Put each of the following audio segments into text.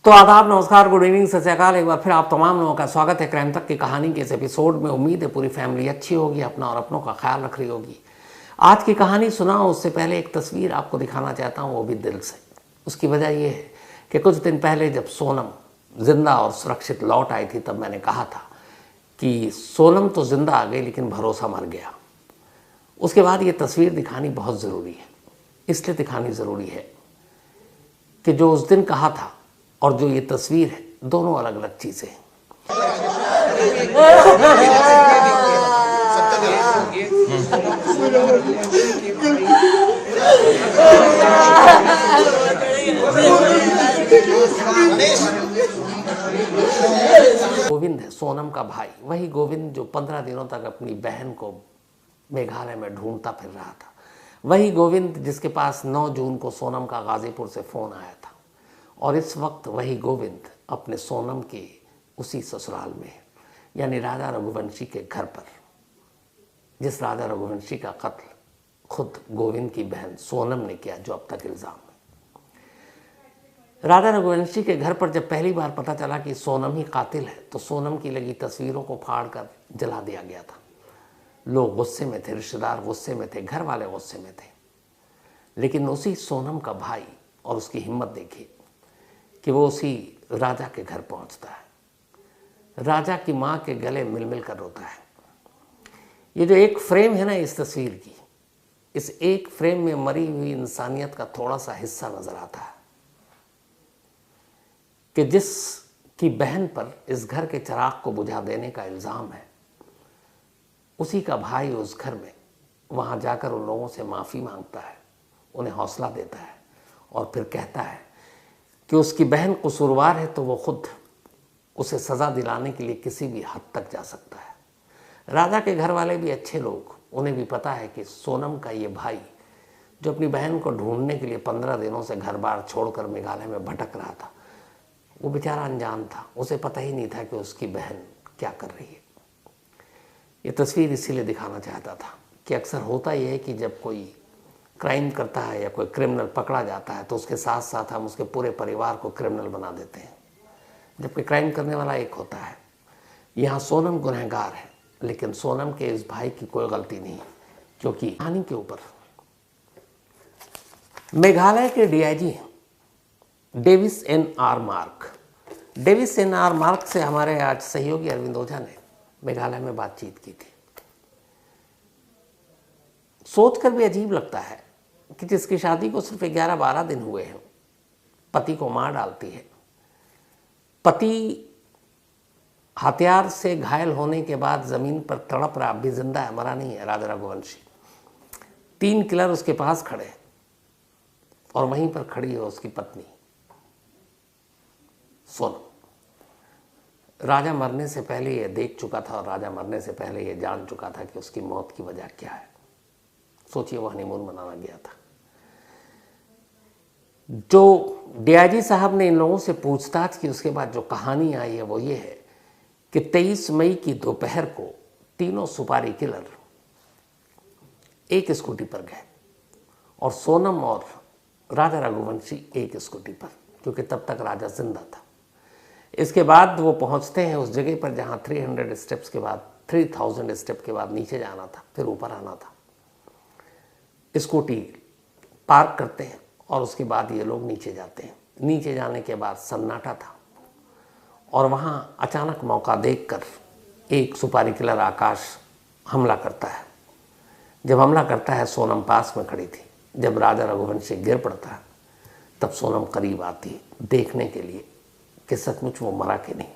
तो आदाब, नमस्कार, गुड इवनिंग, सत श्री अकाल। एक बार फिर आप तमाम लोगों का स्वागत है क्राइम तक की कहानी के इस एपिसोड में। उम्मीद है पूरी फैमिली अच्छी होगी, अपना और अपनों का ख्याल रख रही होगी। आज की कहानी सुनाऊं उससे पहले एक तस्वीर आपको दिखाना चाहता हूं, वो भी दिल से। उसकी वजह ये है कि कुछ दिन पहले जब सोनम जिंदा और सुरक्षित लौट आई थी, तब मैंने कहा था कि सोनम तो जिंदा आ गई लेकिन भरोसा मर गया। उसके बाद ये तस्वीर दिखानी बहुत ज़रूरी है। इसलिए दिखानी ज़रूरी है कि जो उस दिन कहा था और जो ये तस्वीर है, दोनों अलग अलग चीज़ें हैं। गोविंद है सोनम का भाई, वही गोविंद जो 15 दिनों तक अपनी बहन को मेघालय में ढूंढता फिर रहा था। वही गोविंद जिसके पास 9 जून को सोनम का गाजीपुर से फ़ोन आया था। और इस वक्त वही गोविंद अपने सोनम के उसी ससुराल में, यानी राजा रघुवंशी के घर पर, जिस राजा रघुवंशी का कत्ल खुद गोविंद की बहन सोनम ने किया, जो अब तक इल्ज़ाम है। राजा रघुवंशी के घर पर जब पहली बार पता चला कि सोनम ही कातिल है, तो सोनम की लगी तस्वीरों को फाड़कर जला दिया गया था। लोग गुस्से में थे, रिश्तेदार गुस्से में थे, घर वाले गुस्से में थे। लेकिन उसी सोनम का भाई और उसकी हिम्मत देखिए कि वो उसी राजा के घर पहुंचता है, राजा की माँ के गले मिल मिल कर रोता है। ये जो एक फ्रेम है ना इस तस्वीर की, इस एक फ्रेम में मरी हुई इंसानियत का थोड़ा सा हिस्सा नजर आता है कि जिसकी बहन पर इस घर के चिराग को बुझा देने का इल्ज़ाम है, उसी का भाई उस घर में वहाँ जाकर उन लोगों से माफ़ी मांगता है, उन्हें हौसला देता है और फिर कहता है कि उसकी बहन कसूरवार है तो वो खुद उसे सज़ा दिलाने के लिए किसी भी हद तक जा सकता है। राजा के घर वाले भी अच्छे लोग, उन्हें भी पता है कि सोनम का ये भाई जो अपनी बहन को ढूंढने के लिए 15 दिनों से घर बार छोड़कर मेघालय में भटक रहा था, वो बेचारा अनजान था। उसे पता ही नहीं था कि उसकी बहन क्या कर रही है। ये तस्वीर इसीलिए दिखाना चाहता था कि अक्सर होता यह है कि जब कोई क्राइम करता है या कोई क्रिमिनल पकड़ा जाता है, तो उसके साथ साथ हम उसके पूरे परिवार को क्रिमिनल बना देते हैं, जबकि क्राइम करने वाला एक होता है। यहाँ सोनम गुनहगार है, लेकिन सोनम के इस भाई की कोई गलती नहीं, क्योंकि कहानी के ऊपर मेघालय के DIG Davis N R Marak, Davis N R Marak से हमारे आज सहयोगी अरविंद ओझा ने मेघालय में बातचीत की थी। सोचकर भी अजीब लगता है कि जिसकी शादी को सिर्फ 11-12 दिन हुए हैं, पति को मार डालती है। पति हथियार से घायल होने के बाद जमीन पर तड़प रहा, अभी जिंदा है, मरा नहीं है राजा रघुवंशी। 3 किलर उसके पास खड़े हैं और वहीं पर खड़ी है उसकी पत्नी सोनम। राजा मरने से पहले ये देख चुका था और राजा मरने से पहले ये जान चुका था कि उसकी मौत की वजह क्या है। सोचिए, वो हनीमून मनाना गया था। जो डीआईजी साहब ने इन लोगों से पूछताछ की, उसके बाद जो कहानी आई है वो ये है कि 23 मई की दोपहर को तीनों सुपारी किलर एक स्कूटी पर गए और सोनम और राजा रघुवंशी एक स्कूटी पर, क्योंकि तब तक राजा जिंदा था। इसके बाद वो पहुंचते हैं उस जगह पर जहां 300 स्टेप्स के बाद, 3000 स्टेप के बाद नीचे जाना था, फिर ऊपर आना था। स्कूटी पार्क करते हैं और उसके बाद ये लोग नीचे जाते हैं। नीचे जाने के बाद सन्नाटा था और वहाँ अचानक मौका देखकर एक सुपारी किलर आकाश हमला करता है। जब हमला करता है, सोनम पास में खड़ी थी। जब राजा रघुवंशी गिर पड़ता है, तब सोनम करीब आती देखने के लिए कि सचमुच वो मरा कि नहीं।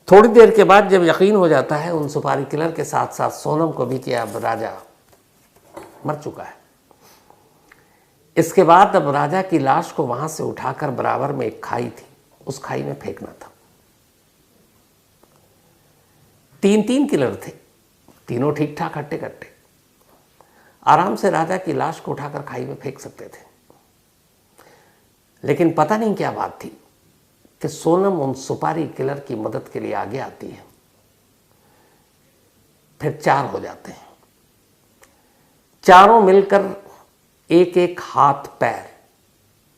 थोड़ी देर के बाद जब यकीन हो जाता है उन सुपारी किलर के साथ साथ सोनम को भी कि अब राजा मर चुका है, इसके बाद अब राजा की लाश को वहां से उठाकर बराबर में एक खाई थी, उस खाई में फेंकना था। 3 किलर थे, तीनों ठीक ठाक हट्टे कट्टे, आराम से राजा की लाश को उठाकर खाई में फेंक सकते थे। लेकिन पता नहीं क्या बात थी कि सोनम उन सुपारी किलर की मदद के लिए आगे आती है। फिर 4 हो जाते हैं, चारों मिलकर एक एक हाथ पैर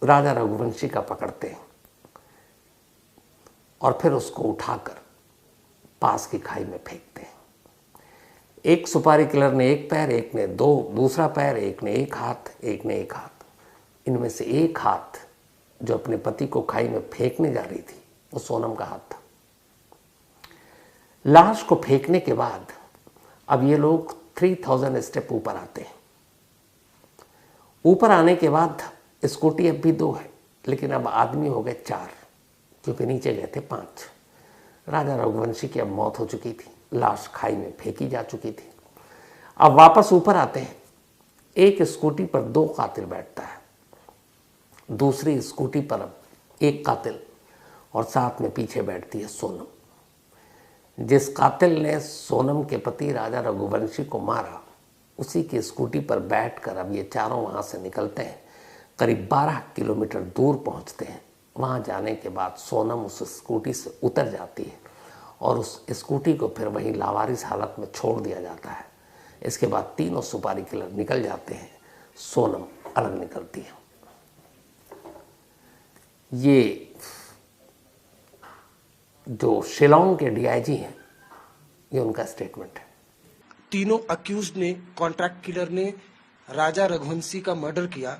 राजा रघुवंशी का पकड़ते हैं। और फिर उसको उठाकर पास की खाई में फेंकते हैं। एक सुपारी किलर ने एक पैर, एक ने दूसरा पैर, एक ने एक हाथ, एक ने एक हाथ। इनमें से एक हाथ जो अपने पति को खाई में फेंकने जा रही थी वो सोनम का हाथ था। लाश को फेंकने के बाद अब ये लोग 3000 स्टेप ऊपर आते हैं। ऊपर आने के बाद स्कूटी अब भी 2 है, लेकिन अब आदमी हो गए 4, क्योंकि नीचे गए थे 5। राजा रघुवंशी की अब मौत हो चुकी थी, लाश खाई में फेंकी जा चुकी थी। अब वापस ऊपर आते हैं। एक स्कूटी पर 2 कातिल बैठता है, दूसरी स्कूटी पर अब एक कातिल और साथ में पीछे बैठती है सोनम। जिस कातिल ने सोनम के पति राजा रघुवंशी को मारा, उसी की स्कूटी पर बैठकर अब ये चारों वहाँ से निकलते हैं। करीब 12 किलोमीटर दूर पहुँचते हैं। वहाँ जाने के बाद सोनम उस स्कूटी से उतर जाती है और उस स्कूटी को फिर वहीं लावारिस हालत में छोड़ दिया जाता है। इसके बाद तीनों सुपारी किलर निकल जाते हैं, सोनम अलग निकलती है। ये जो शिलोंग के डीआईजी हैं, ये उनका स्टेटमेंट है। तीनों अक्यूज्ड ने, कॉन्ट्रैक्ट किलर ने राजा रघुवंशी का मर्डर किया,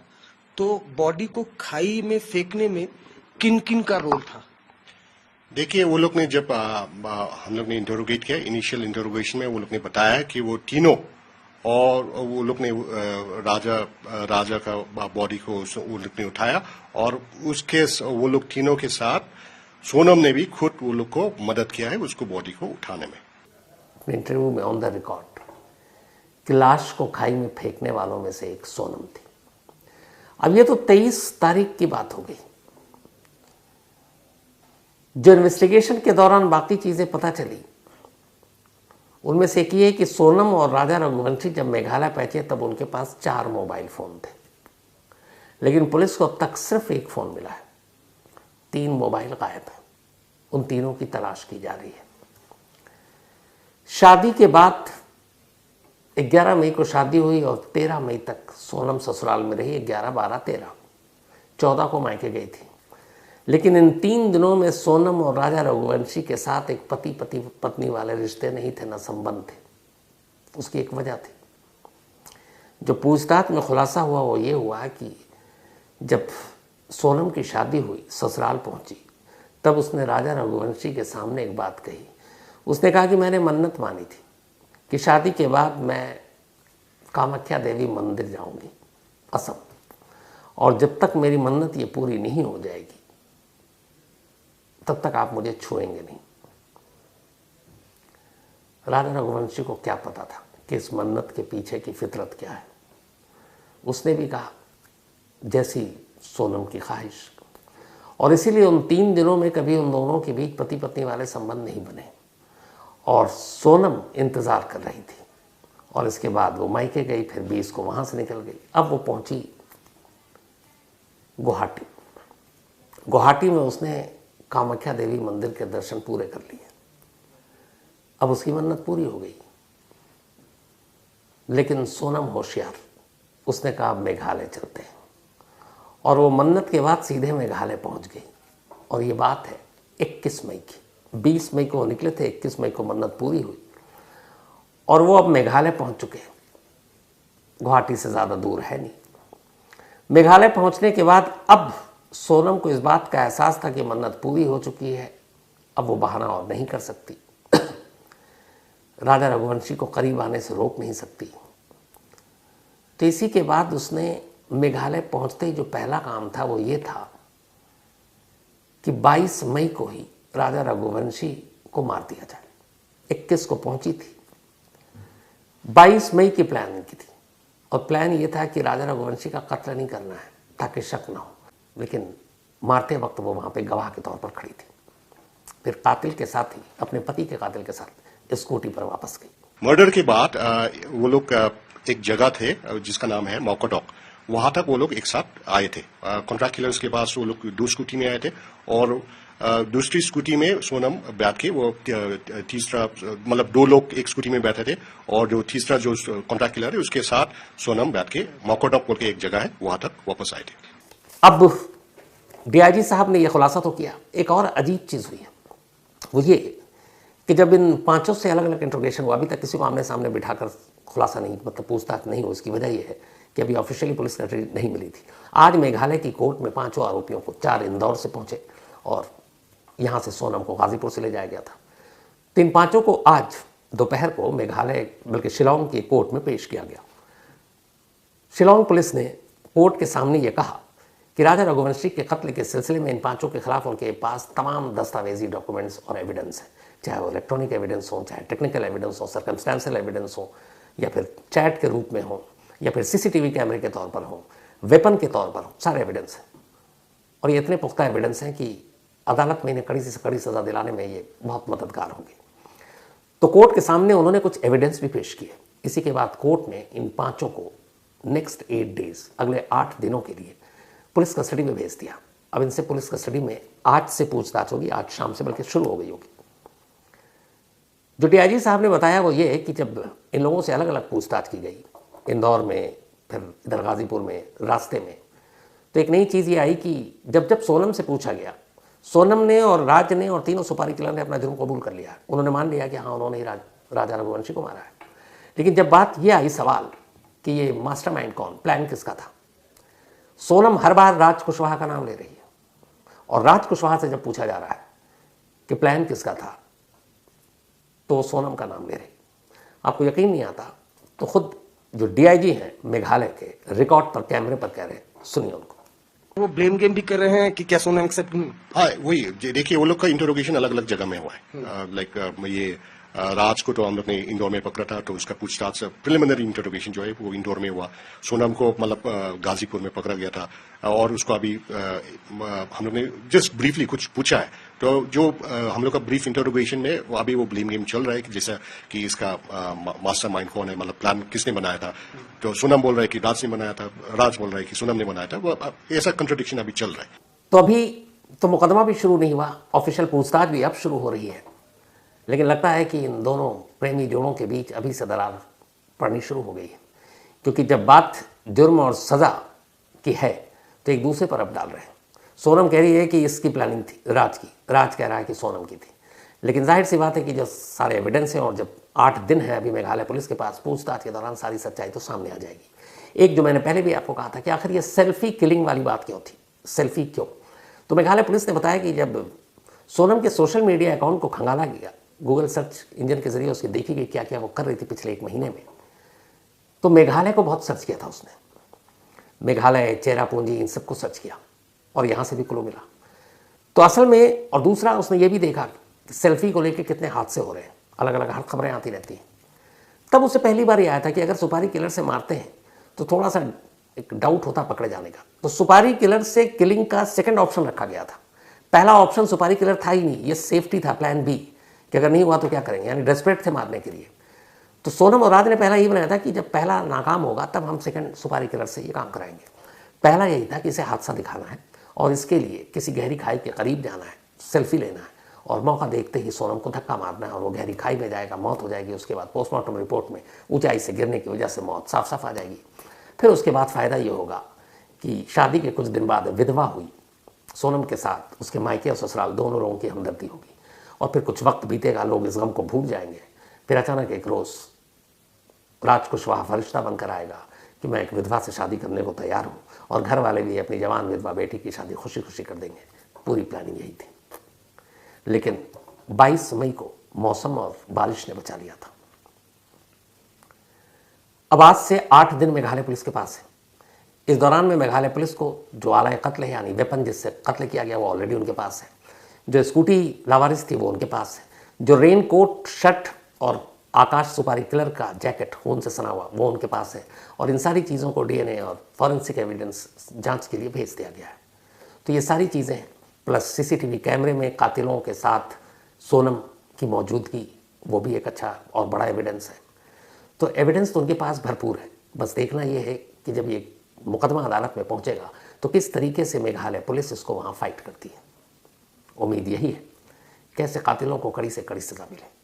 तो बॉडी को खाई में फेंकने में किन किन का रोल था? देखिए, वो लोग ने जब हम लोग ने इंटरोगेट किया, इनिशियल इंटरोगेशन में वो लोग ने बताया कि वो तीनों, और वो लोग ने राजा का बॉडी को वो लोग ने उठाया और उसके वो लोग तीनों के साथ सोनम ने भी खुद वो लोग को मदद किया है उसको बॉडी को उठाने में। अपने इंटरव्यू में ऑन द रिकॉर्ड कि लाश को खाई में फेंकने वालों में से एक सोनम थी। अब ये तो 23 तारीख की बात हो गई। जो इन्वेस्टिगेशन के दौरान बाकी चीजें पता चली, उनमें से एक ये कि सोनम और राजा रघुवंशी जब मेघालय पहुंचे तब उनके पास 4 मोबाइल फोन थे, लेकिन पुलिस को अब तक सिर्फ एक फोन मिला है। 3 मोबाइल गायब है। उन तीनों की तलाश की जा रही है। शादी के बाद 11 मई को शादी हुई और 13 मई तक सोनम ससुराल में रही। 11, 12, 13, 14 को मायके गई थी। लेकिन इन 3 दिनों में सोनम और राजा रघुवंशी के साथ एक पति पत्नी वाले रिश्ते नहीं थे, न संबंध थे। उसकी एक वजह थी। जो पूछताछ में खुलासा हुआ वो ये हुआ कि जब सोनम की शादी हुई, ससुराल पहुंची, तब उसने राजा रघुवंशी के सामने एक बात कही। उसने कहा कि मैंने मन्नत मानी थी कि शादी के बाद मैं कामाख्या देवी मंदिर जाऊंगी, असम, और जब तक मेरी मन्नत ये पूरी नहीं हो जाएगी तब तक आप मुझे छुएंगे नहीं। राजा रघुवंशी को क्या पता था कि इस मन्नत के पीछे की फितरत क्या है। उसने भी कहा जैसी सोनम की ख्वाहिश, और इसीलिए उन 3 दिनों में कभी उन दोनों के बीच पति पत्नी वाले संबंध नहीं बने और सोनम इंतजार कर रही थी। और इसके बाद वो मायके गई, फिर 20 को वहां से निकल गई। अब वो पहुंची गुवाहाटी। गुवाहाटी में उसने कामाख्या देवी मंदिर के दर्शन पूरे कर लिए। अब उसकी मन्नत पूरी हो गई। लेकिन सोनम होशियार, उसने कहा अब मेघालय चलते हैं, और वो मन्नत के बाद सीधे मेघालय पहुंच गई। और ये बात है 21 मई की। 20 मई को निकले थे, 21 मई को मन्नत पूरी हुई और वो अब मेघालय पहुंच चुके हैं। गुवाहाटी से ज़्यादा दूर है नहीं। मेघालय पहुंचने के बाद अब सोनम को इस बात का एहसास था कि मन्नत पूरी हो चुकी है, अब वो बहाना और नहीं कर सकती। राजा रघुवंशी को करीब आने से रोक नहीं सकती। तो इसी के बाद उसने मेघालय पहुंचते ही जो पहला काम था वो ये था कि 22 मई को ही राजा रघुवंशी को मार दिया जाए। 21 को पहुंची थी, 22 मई की प्लानिंग की थी, और प्लान ये था कि राजा रघुवंशी का कत्ल नहीं करना है ताकि शक ना हो। लेकिन मारते वक्त वो वहां पे गवाह के तौर पर खड़ी थी। फिर कातिल के साथ ही, अपने पति के कातिल के साथ स्कूटी पर वापस गई। मर्डर के बाद वो लोग एक जगह थे जिसका नाम है मोकोटॉक, वहां तक वो लोग एक साथ आए थे। कॉन्ट्रैक्ट किलर्स के पास वो लोग 2 स्कूटी में आए थे और दूसरी स्कूटी में सोनम बैठ के, वो तीसरा मतलब 2 लोग एक स्कूटी में बैठे थे और जो तीसरा जो कॉन्ट्रैक्ट किलर है उसके साथ सोनम बैठ के मोकोटॉक बोल के एक जगह है वहां तक वापस आए थे। अब डीआईजी साहब ने यह खुलासा तो किया, एक और अजीब चीज हुई है। वो ये कि जब इन पांचों से अलग अलग इंट्रोगेशन हुआ, अभी तक किसी को आमने सामने बिठाकर खुलासा नहीं, मतलब पूछताछ नहीं हो, उसकी वजह ये है कि अभी ऑफिशियली पुलिस कस्टडी नहीं मिली थी। आज मेघालय की कोर्ट में पांचों आरोपियों को, 4 इंदौर से पहुंचे और यहाँ से सोनम को गाजीपुर से ले जाया गया था। तो इन पांचों को आज दोपहर को मेघालय बल्कि शिलोंग की कोर्ट में पेश किया गया। शिलोंग पुलिस ने कोर्ट के सामने ये कहा कि राजा रघुवंशी के कत्ल के सिलसिले में इन पांचों के खिलाफ उनके पास तमाम दस्तावेजी डॉक्यूमेंट्स और एविडेंस हैं, चाहे वो इलेक्ट्रॉनिक एविडेंस हो, चाहे टेक्निकल एविडेंस हो, सर्कमस्टेंशियल एविडेंस हो, या फिर चैट के रूप में हो, या फिर सीसीटीवी कैमरे के तौर पर हो, वेपन के तौर पर हो, सारे एविडेंस हैं। और ये इतने पुख्ता एविडेंस हैं कि अदालत में इन्हें कड़ी से कड़ी सजा दिलाने में ये बहुत मददगार होंगे। तो कोर्ट के सामने उन्होंने कुछ एविडेंस भी पेश किए। इसी के बाद कोर्ट ने इन पांचों को नेक्स्ट 8 डेज, अगले 8 दिनों के लिए पुलिस कस्टडी में भेज दिया। अब इनसे पुलिस कस्टडी में आज से पूछताछ होगी, आज शाम से बल्कि शुरू हो गई होगी। जो डीआईजी साहब ने बताया वो ये है कि जब इन लोगों से अलग अलग पूछताछ की गई, इंदौर में, फिर इधर गाजीपुर में, रास्ते में, तो एक नई चीज़ ये आई कि जब जब सोनम से पूछा गया, सोनम ने और राज ने और तीनों सुपारी किलर ने अपना जुर्म कबूल कर लिया। उन्होंने मान लिया कि हाँ, उन्होंने ही राजा रघुवंशी को मारा है। लेकिन जब बात ये आई सवाल कि ये मास्टरमाइंड कौन, प्लान किसका था, सोनम हर बार राज कुशवाहा का नाम ले रही है। और राज कुशवाहा से जब पूछा जा रहा है कि प्लान किसका था, तो सोनम का नाम ले रही। आपको यकीन नहीं आता तो खुद जो डीआईजी हैं मेघालय के, रिकॉर्ड पर, कैमरे पर कह रहे हैं, सुनिए उनको। वो ब्लेम गेम भी कर रहे हैं कि क्या सोनम एक्सेप्ट नहीं? हाँ, वही देखिए, वो लोग का इंटरोगेशन अलग अलग जगह में हुआ है। लाइक ये राज को तो हम लोग ने इंदौर में पकड़ा था, तो उसका पूछताछ प्रिलिमिनरी इंटरोगेशन जो है वो इंदौर में हुआ। सोनम को मतलब गाजीपुर में पकड़ा गया था और उसको अभी हम लोग ने जस्ट ब्रीफली कुछ पूछा है। तो जो हम लोग का ब्रीफ इंटरोगेशन में वो अभी वो ब्लेम गेम चल रहा है कि जैसा कि इसका मास्टर माइंड कौन है, मतलब प्लान किसने बनाया था। तो सोनम बोल रहा है कि राज ने बनाया था, राज बोल रहा है कि सोनम ने बनाया था। वो ऐसा कंट्रोडिक्शन अभी चल रहा है। तो अभी तो मुकदमा भी शुरू नहीं हुआ, ऑफिशियल पूछताछ भी अब शुरू हो रही है। लेकिन लगता है कि इन दोनों प्रेमी जोड़ों के बीच अभी से दरार पड़नी शुरू हो गई है, क्योंकि जब बात जुर्म और सज़ा की है तो एक दूसरे पर अब डाल रहे हैं। सोनम कह रही है कि इसकी प्लानिंग थी राज की, राज कह रहा है कि सोनम की थी। लेकिन जाहिर सी बात है कि जो सारे एविडेंस हैं और जब 8 दिन है अभी मेघालय पुलिस के पास, पूछताछ के दौरान सारी सच्चाई तो सामने आ जाएगी। एक जो मैंने पहले भी आपको कहा था कि आखिर ये सेल्फी किलिंग वाली बात क्यों थी, सेल्फी क्यों, तो मेघालय पुलिस ने बताया कि जब सोनम के सोशल मीडिया अकाउंट को खंगाला गया, गूगल सर्च इंजन के जरिए उसकी देखी गई क्या क्या वो कर रही थी पिछले 1 महीने में, तो मेघालय को बहुत सर्च किया था उसने। मेघालय, चेरापूंजी, इन सबको सर्च किया और यहाँ से भी क्लू मिला। तो असल में, और दूसरा उसने ये भी देखा कि सेल्फी को लेकर कितने हादसे हो रहे हैं, अलग अलग हर खबरें आती रहती हैं। तब उसे पहली बार ये आया था कि अगर सुपारी किलर से मारते हैं तो थोड़ा सा एक डाउट होता पकड़े जाने का। तो सुपारी किलर से किलिंग का सेकंड ऑप्शन रखा गया था। पहला ऑप्शन सुपारी किलर था ही नहीं, ये सेफ्टी था, प्लान बी, कि अगर नहीं हुआ तो क्या करेंगे, यानी डेस्परेट थे मारने के लिए। तो सोनम और राज ने पहला ये बनाया था कि जब पहला नाकाम होगा तब हम सेकंड सुपारी किलर से ये काम कराएंगे। पहला यही था कि इसे हादसा दिखाना है और इसके लिए किसी गहरी खाई के करीब जाना है, सेल्फी लेना है और मौका देखते ही सोनम को धक्का मारना है और वो गहरी खाई में जाएगा, मौत हो जाएगी। उसके बाद पोस्टमार्टम रिपोर्ट में ऊंचाई से गिरने की वजह से मौत साफ साफ आ जाएगी। फिर उसके बाद फ़ायदा ये होगा कि शादी के कुछ दिन बाद विधवा हुई सोनम के साथ उसके मायके और ससुराल दोनों लोगों की हमदर्दी होगी और फिर कुछ वक्त बीतेगा, लोग इस गम को भूल जाएंगे। फिर अचानक एक रोज़ राज कुशवाहा फरिश्ता बनकर आएगा कि मैं एक विधवा से शादी करने को तैयार हूँ और घर वाले भी अपनी जवान विधवा बेटी की शादी खुशी खुशी कर देंगे। पूरी प्लानिंग यही थी। लेकिन 22 मई को मौसम और बारिश ने बचा लिया था। अब आज से 8 दिन मेघालय पुलिस के पास है। इस दौरान में मेघालय पुलिस को जो आला कत्ल है, यानी वेपन जिससे कत्ल किया गया, वो ऑलरेडी उनके पास है। जो स्कूटी लावारिस थी वो उनके पास है। जो रेन कोट, शर्ट और आकाश सुपारी किलर का जैकेट खून से सना हुआ वो उनके पास है। और इन सारी चीज़ों को डीएनए और फॉरेंसिक एविडेंस जांच के लिए भेज दिया गया है। तो ये सारी चीज़ें प्लस सीसीटीवी कैमरे में कातिलों के साथ सोनम की मौजूदगी, वो भी एक अच्छा और बड़ा एविडेंस है। तो एविडेंस तो उनके पास भरपूर है। बस देखना ये है कि जब ये मुकदमा अदालत में पहुंचेगा तो किस तरीके से मेघालय पुलिस इसको वहाँ फाइट करती है। उम्मीद यही है कैसे कातिलों को कड़ी से कड़ी सजा मिले।